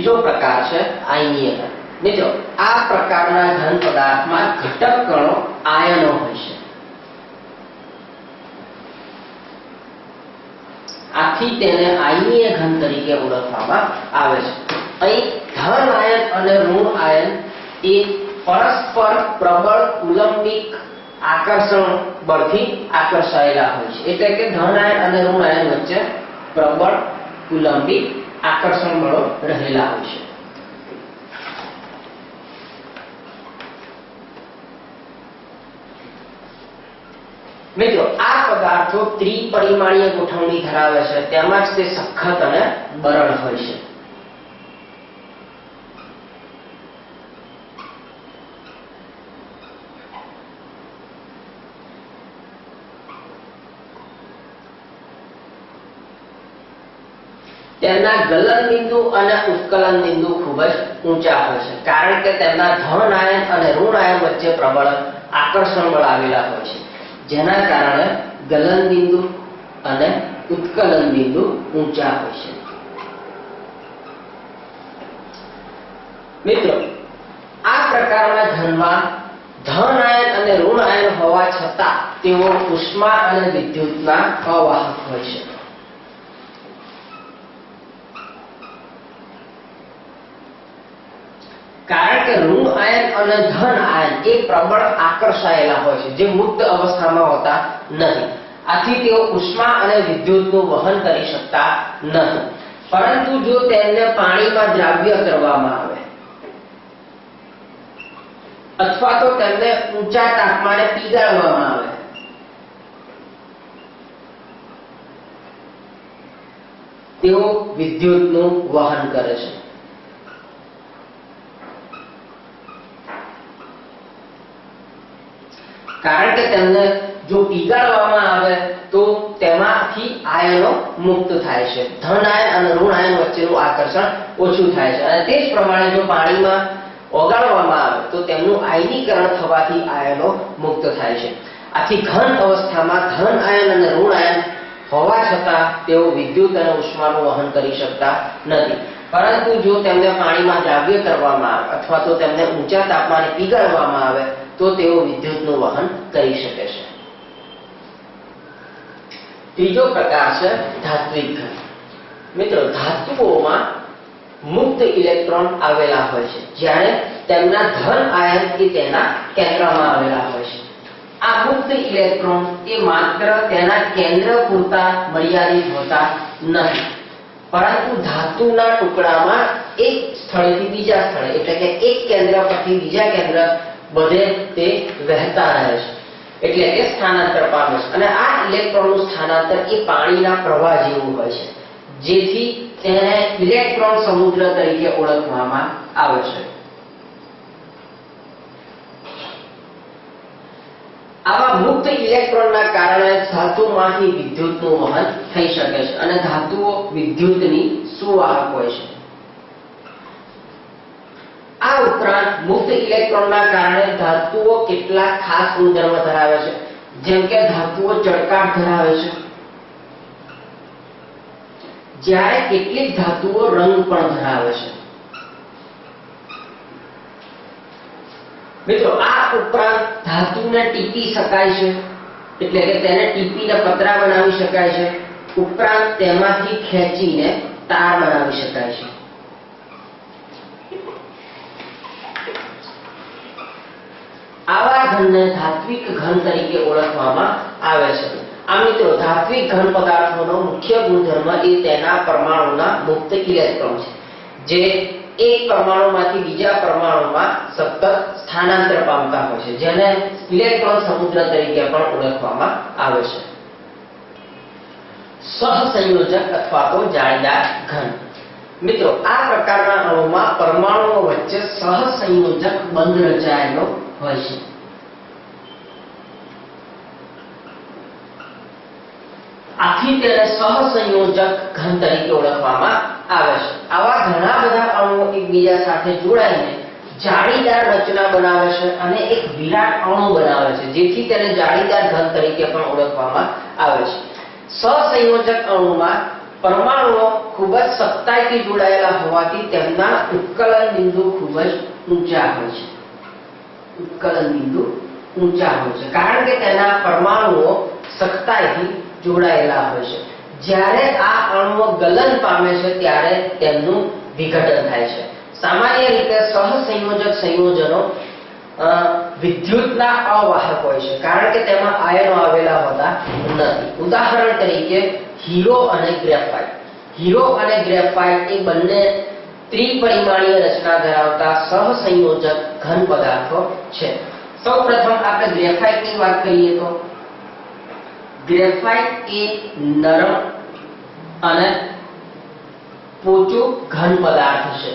ત્રીજો પ્રકાર છે આયનીય ઘન। મિત્રો આ પ્રકારના ઘન પદાર્થમાં ઘટક કણો આયનો હોય છે। આથી તેને આયનીય ઘન તરીકે ઓળખવામાં આવે છે। અહીં ધન આયન અને ઋણ આયન એ પરસ્પર પ્રબળ કુલંબિક આકર્ષણ બળથી આકર્ષાયેલા હોય છે। એટલે કે ધન આયન અને ઋણ આયન વચ્ચે પ્રબળ કુલંબિક આકર્ષણ બળો રહેલા હોય છે। મિત્રો આ પદાર્થો ત્રિપરિમાણીય ગોઠવણી ધરાવે છે, તેમજ તે સખત અને બરડ હોય છે। તેમના ગલન બિંદુ અને ઉત્કલન બિંદુ ખૂબ જ ઊંચા હોય છે, કારણ કે તેમના ધન આયન અને ઋણ આયન વચ્ચે પ્રબળ આકર્ષણ બળ આવેલા હોય છે, જેના કારણે ગલન બિંદુ અને ઉત્કલન બિંદુ ઊંચા હોય છે। મિત્રો આ પ્રકારના ઘનમાં ધન આયન અને ઋણ આયન હોવા છતાં તેઓ ઉષ્મા અને વિદ્યુતના અવાહક હોય છે। કારણ કે ઋણ આયન અને ધન આયન એ પ્રબળ આકર્ષાયેલા હોય છે, જે મુક્ત અવસ્થામાં હોતા નથી। આથી તેઓ ઉષ્મા અને વિદ્યુતનું વહન કરી શકતા નથી। પરંતુ જો તેમને પાણીમાં દ્રાવ્ય કરવામાં આવે અથવા તો તેમને ઊંચા તાપમાને પીગાળવામાં આવે તેઓ વિદ્યુતનું વહન કરે છે। કારણ કે તેમને જો પીગાળવામાં આવે તો તેમાંથી આયનો મુક્ત થાય છે, ધન આયન અને ઋણ આયન વચ્ચેનું આકર્ષણ ઓછું થાય છે। અને તે જ પ્રમાણે જો પાણીમાં ઓગાળવામાં આવે તો તેમનું આયનીકરણ થવાથી આયનો મુક્ત થાય છે। આથી ઘન અવસ્થામાં ધન આયન અને ઋણ આયન હોવા છતાં તેઓ વિદ્યુત અને ઉષ્માનું વહન કરી શકતા નથી। પરંતુ જો તેમને પાણીમાં દ્રાવ્ય કરવામાં આવે અથવા તો તેમને ઊંચા તાપમાને પીગાળવામાં આવે તો તેઓ વિદ્યુતનું વહન કરી શકે છે। ત્રીજો પ્રકાર છે ધાત્વિક ઘન। મિત્રો ધાતુઓમાં મુક્ત ઇલેક્ટ્રોન આવેલા હોય છે, જ્યારે તેમના ધન આયન એ તેના કેન્દ્રમાં આવેલા હોય છે। આ મુક્ત ઇલેક્ટ્રોન એ માત્ર તેના કેન્દ્ર પૂરતા મર્યાદિત હોતા નથી, પરંતુ ધાતુના ટુકડામાં એક સ્થળેથી બીજા સ્થળે એટલે કે એક કેન્દ્ર પરથી બીજા કેન્દ્ર બધે તે વહેતા રહે છે, એટલે કે સ્થાનાંતર પામે છે। અને આ ઇલેક્ટ્રોનનું સ્થાનાંતર એ પાણીના પ્રવાહ જેવું હોય છે, જેથી તેને ઇલેક્ટ્રોન સમુદ્ર તરીકે ઓળખવામાં આવે છે। આવા મુક્ત ઇલેક્ટ્રોનના કારણે ધાતુમાંથી વિદ્યુતનું વહન થઈ શકે છે અને ધાતુઓ વિદ્યુતની સુવાહક હોય છે। આ ઉપરાંત મુક્ત ઇલેક્ટ્રોનના કારણે ધાતુઓ કેટલાક ખાસ ગુણધર્મ ધરાવે છે, જેમ કે ધાતુઓ ચળકાટ ધરાવે છે, જ્યારે કેટલીક ધાતુઓ રંગ પણ ધરાવે છે। મિત્રો આ ઉપરાંત ધાતુને ટીપી શકાય છે, એટલે કે તેને ટીપીને પતરા બનાવી શકાય છે, ઉપરાંત તેમાંથી ખેંચીને તાર બનાવી શકાય છે। આવા ઘનને ધાત્વિક ઘન તરીકે ઓળખવામાં આવે છે। આ મિત્રો ધાત્વિક ઘન પદાર્થોનો મુખ્ય ગુણધર્મ એ તેના પરમાણુના મુક્ત ઇલેક્ટ્રોન છે, જે એક પરમાણુમાંથી બીજા પરમાણુમાં સતત સ્થાનાંતર પામતા હોય છે, જેને ઇલેક્ટ્રોન સમુદ્ર તરીકે પણ ઓળખવામાં આવે છે। સહસંયોજક અથવા તો જાળીદાર ઘન। મિત્રો આ પ્રકારના અણુમાં પરમાણુઓ વચ્ચે સહસંયોજક બંધ રચાયેલો હોય છે। આથી તેને સહસંયોજક ઘન તરીકે ઓળખવામાં આવે છે। આવા ઘણા બધા અણુઓ એકબીજા સાથે જોડાઈને જાળીદાર રચના બનાવે છે અને એક વિરાટ અણુ બનાવે છે, જેથી તેને જાળીદાર ઘન તરીકે પણ ઓળખવામાં આવે છે। સહસંયોજક અણુમાં પરમાણુઓ ખૂબ જ સખ્તાઈથી જોડાયેલા હોવાથી તેમના ઉત્કલન બિંદુ ખૂબ જ ઊંચા હોય છે. ઉત્કલન બિંદુ ઊંચા હોય છે કારણ કે તેના પરમાણુઓ સખ્તાઈથી જોડાયેલા હોય છે. જ્યારે આ અણુઓ ગલન પામે છે ત્યારે તેમનું વિઘટન થાય છે. સામાન્ય રીતે સહસંયોજક સંયોજનો વિદ્યુતના અવાહક હોય છે કારણ કે તેમાં આયનો આવેલા હોતા નથી. ઉદાહરણ તરીકે હીરો અને ગ્રેફાઇટ. હીરો અને ગ્રેફાઇટ એ બંને ત્રિપરિમાણીય રચના ધરાવતા સહસંયોજક ઘન પદાર્થો છે. સૌપ્રથમ આપણે ગ્રેફાઇટની વાત કરીએ તો ગ્રેફાઇટ એ નરમ અને પોચું ઘન પદાર્થ છે.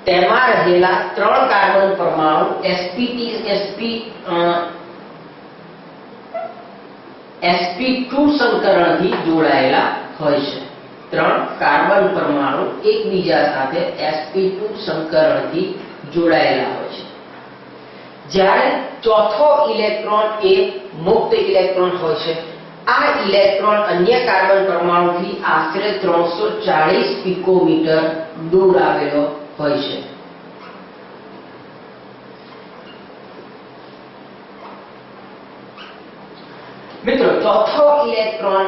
તેમાં રહેલા 3 કાર્બન પરમાણુ sp2 સંકરણથી જોડાયેલા હોય છે. 3 કાર્બન પરમાણુ એકબીજા સાથે sp2 સંકરણથી જોડાયેલા હોય છે. જ્યારે ચોથો ઇલેક્ટ્રોન એ મુક્ત ઇલેક્ટ્રોન હોય છે. આ ઇલેક્ટ્રોન અન્ય કાર્બન પરમાણુથી આશરે 340 પિકોમીટર દૂર આવેલો હોય છે. મિત્રો, ચોથો ઇલેક્ટ્રોન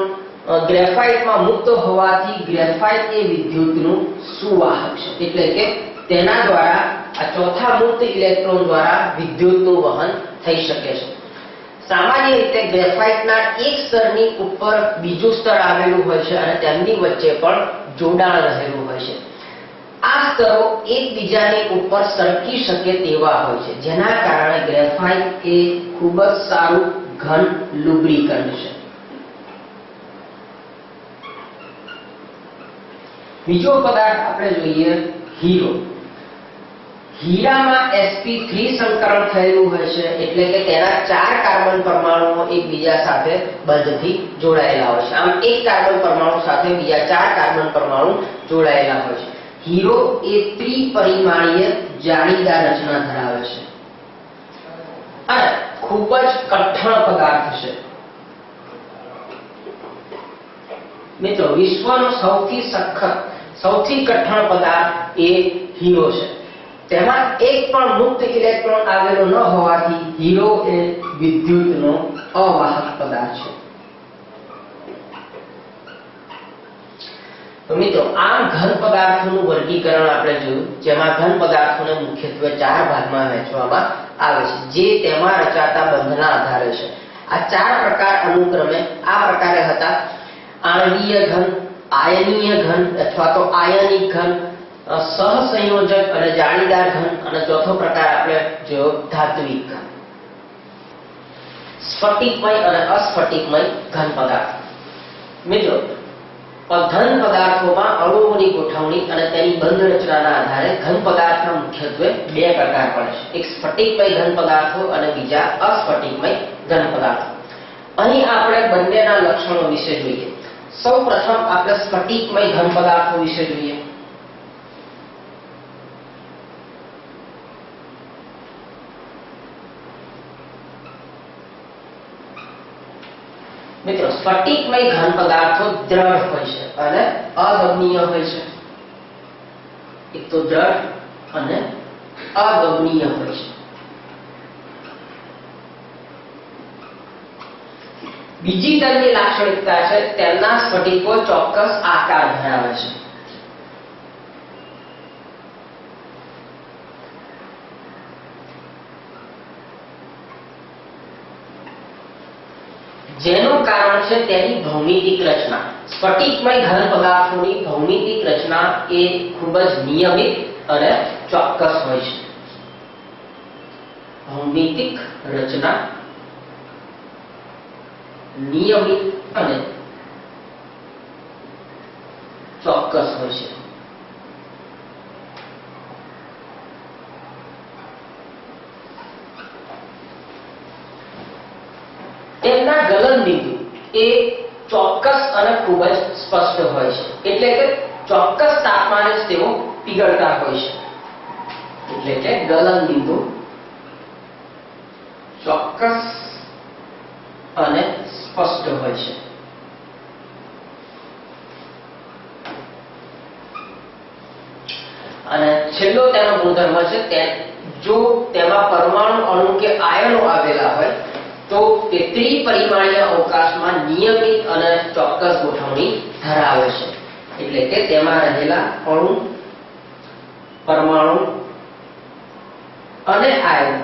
ગ્રેફાઇટમાં મુક્ત હોવાથી ગ્રેફાઇટ એ વિદ્યુતનું સુવાહક છે. એટલે કે તેના દ્વારા આ ચોથા મુક્ત ઇલેક્ટ્રોન દ્વારા વિદ્યુતનું વહન થઈ શકે છે. સામાન્ય રીતે ગ્રેફાઇટના એક સ્તરની ઉપર બીજું સ્તર આવેલું હોય છે અને તેમની વચ્ચે પણ જોડાણ રહેલું હોય છે. આ સ્તરો એકબીજાની ઉપર સરકી શકે તેવા હોય છે, જેના કારણે ગ્રેફાઇટ એ ખૂબ જ સારું ઘન લુબ્રિકન્ટ છે. બીજો પદાર્થ આપણે જોઈએ હીરો. હીરામાં sp3 સંકરણ થયેલું હોય છે એટલે કે તેના 4 કાર્બન પરમાણુઓ એકબીજા સાથે બંધથી જોડાયેલા હોય છે. આમ એક કાર્બન પરમાણુ સાથે બીજા 4 કાર્બન પરમાણુ જોડાયેલા હોય છે. હીરો એ ત્રિપરિમાણીય જાળીદાર રચના ધરાવે છે અને ખૂબ જ કઠણ પદાર્થ છે. મિત્રો, વિશ્વનો સૌથી કઠણ પદાર્થ એ હીરો છે. તેમાં એક પણ મુક્ત ઇલેક્ટ્રોન આવેલો ન હોવાથી હીરો એ વિદ્યુતનો અવાહક પદાર્થ છે. તો મિત્રો, આમ ઘન પદાર્થોનું વર્ગીકરણ આપણે જોયું, જેમાં ઘન પદાર્થોને મુખ્યત્વે 4 ભાગમાં વહેંચવામાં આવે છે, જે તેમાં રચાતા બંધના આધારે છે. આ 4 પ્રકાર અનુક્રમે આ પ્રકારે હતા: આણ્વીય ઘન, આયનીય ઘન અથવા તો આયનિક ઘન, સહસંયોજક અને જાળીદાર ઘન, અને ચોથો પ્રકાર આપણે જોયો ધાત્વિક ઘન. સ્ફટિકમય અને અસ્ફટિકમય ઘન પદાર્થ. મિત્રો, ઘન પદાર્થોમાં અણુઓની ગોઠવણી અને તેની બંધ રચનાના આધારે ઘન પદાર્થના મુખ્યત્વે 2 પ્રકાર પડે છે. એક સ્ફટિકમય ઘન પદાર્થો અને બીજા અસ્ફટિકમય ઘન પદાર્થો. અહીં આપણે બંનેના લક્ષણો વિશે જોઈએ. સૌપ્રથમ આપણે સ્ફટિકમય ઘન પદાર્થો વિશે જોઈએ. મિત્રો, સ્ફટિકમય ઘન પદાર્થો દ્રઢ હોય છે અને અદબનીય હોય છે. એક તો દ્રઢ અને અદબનીય હોય છે. બીજી તેમની લાક્ષણિકતા છે તેમના સ્ફટિકો ચોક્કસ આકાર ધરાવે છે. જેનું કારણ છે તેની ભૌમિતિક રચના. સ્ફટિકમય ઘન પદાર્થોની ભૌમિતિક રચના એ ખૂબ જ નિયમિત અને ચોક્કસ હોય છે. ભૌમિતિક રચના નિયમિત અને ચોક્કસ હોય છે. તેમના ગલન બિંદુ એ ચોક્કસ અને ખૂબ જ સ્પષ્ટ હોય છે. એટલે કે ચોક્કસ તાપમાને જ તેઓ પીગળતા હોય છે. એટલે કે ગલન બિંદુ ચોક્કસ અને સ્પષ્ટ હોય છે. છેલ્લો તેનો ગુણધર્મ છે તે જો તેમાં પરમાણુ અણુ કે આયનો આવેલા હોય તો તે ત્રિપરિમાણીય અવકાશમાં નિયમિત અને ચોક્કસ ગોઠવણી ધરાવે છે. એટલે કે તેમાં રહેલા અણુ, પરમાણુ અને આયન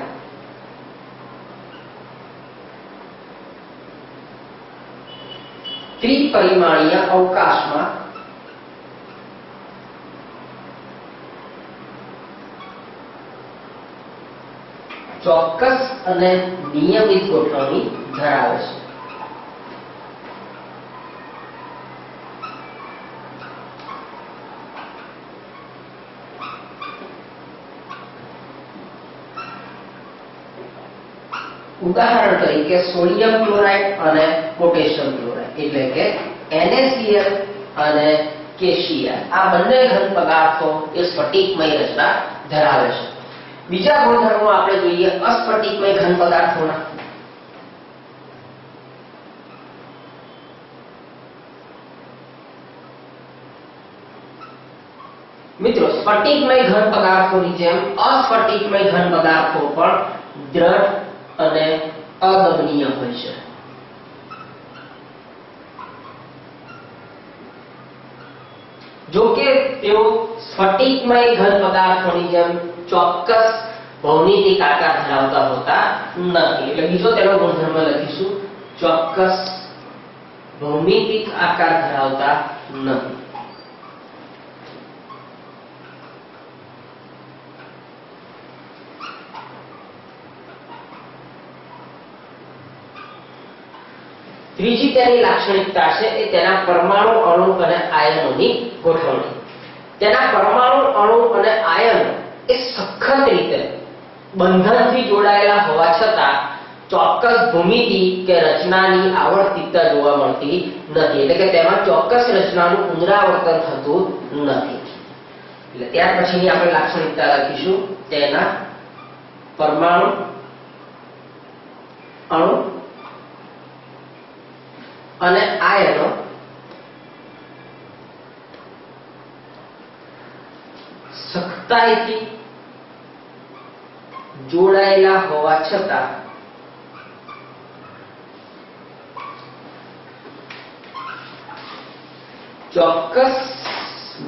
ત્રિપરિમાણીય અવકાશમાં ચોક્કસ અને નિયમિત ગોઠવણી ધરાવે છે. ઉદાહરણ તરીકે સોડિયમ ક્લોરાઇડ અને પોટેશિયમ ક્લોરાઇડ એટલે કે NaCl અને KCl આ બંને ઘન પદાર્થો એ સ્ફટિકમય રચના ધરાવે છે. બીજા ગુણધર્મો આપણે જોઈએ અસ્ફટિકમય ઘન પદાર્થોના. મિત્રો, સ્ફટિકમય ઘન પદાર્થોની જેમ અસ્ફટિકમય ઘન પદાર્થો પણ દ્રઢ અને અદબનીય હોય છે. જો કે તેઓ સ્ફટિકમય ઘન પદાર્થોની જેમ ચોક્કસ ભૌમિતિક આકાર ધરાવતા હોતા નથી. એટલે બીજો તેનો ગુણધર્મ લખીશું, ચોક્કસ ભૌમિતિક આકાર ધરાવતા નથી. ત્રીજી તેની લાક્ષણિકતા છે એ તેના પરમાણુ, અણુ અને આયનોની ગોઠવણી. તેના પરમાણુ, અણુ અને આયનો એ સખત રીતે બંધનથી જોડાયેલા હોવા છતાં ચોક્કસ ભૂમિતિ કે રચનાની આવર્તિતતા જોવા મળતી નથી. એટલે કે તેમાં ચોક્કસ રચનાનું પુનરાવર્તન થતું નથી. એટલે ત્યાર પછીની આપણે લાક્ષણિકતા લખીશું, તેના પરમાણુ, અણુ અને આયનો સખ્તાઈથી જોડાયેલા હોવા છતાં ચોક્કસ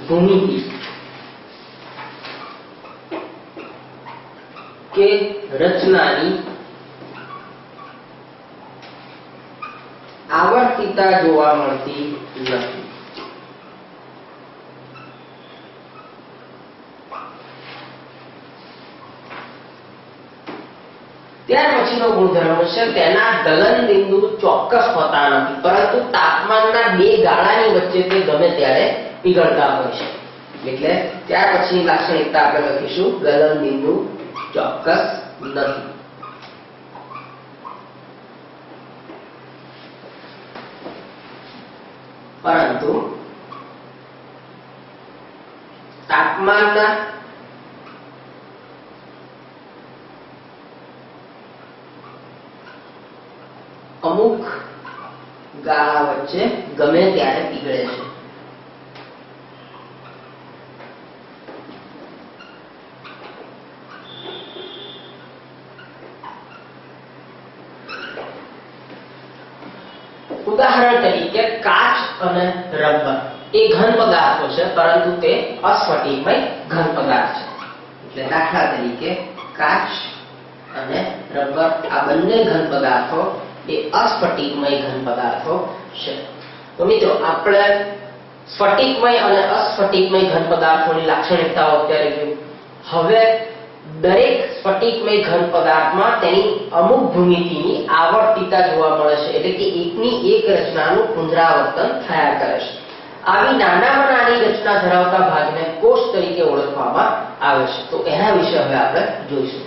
ભૂમિતિ કે રચનાની આવર્તિતતા જોવા મળતી નથી. ત્યાર પછીનો ગુણધર્મ છે તેના ગલન બિંદુ ચોક્કસ હોતા નથી, પરંતુ તાપમાનના બે ગાળાની વચ્ચે તે ગમે ત્યારે પીગળતા હોય છે. એટલે ત્યાર પછીની લાક્ષણિકતા આપણે લખીશું, ગલન બિંદુ ચોક્કસ નથી. પરંતુ તાપમાનના અમુક ગાળા વચ્ચે ગમે ત્યારે પીગળે છે. ઉદાહરણ તરીકે કાચ અને રબર એ ઘન પદાર્થો છે, પરંતુ તે અસ્ફટિકમય ઘન પદાર્થ છે. એટલે દાખલા તરીકે કાચ અને રબર આ બંને ઘન પદાર્થો એ અસ્ફટિકમય ઘન પદાર્થો છે. તો મિત્રો, આપણે સ્ફટિકમય અને અસ્ફટિકમય ઘન પદાર્થોની લાક્ષણિકતાઓ અત્યારે જોઈ. હવે દરેક સ્ફટિકમય ઘન પદાર્થમાં તેની અમુક ભૂમિતિની આવર્તિતતા જોવા મળે છે. એટલે કે એકની એક રચનાનું પુનરાવર્તન થયા કરે છે. આવી નાનામાં નાની રચના ધરાવતા ભાગને કોષ તરીકે ઓળખવામાં આવે છે. તો એના વિશે હવે આપણે જોઈશું.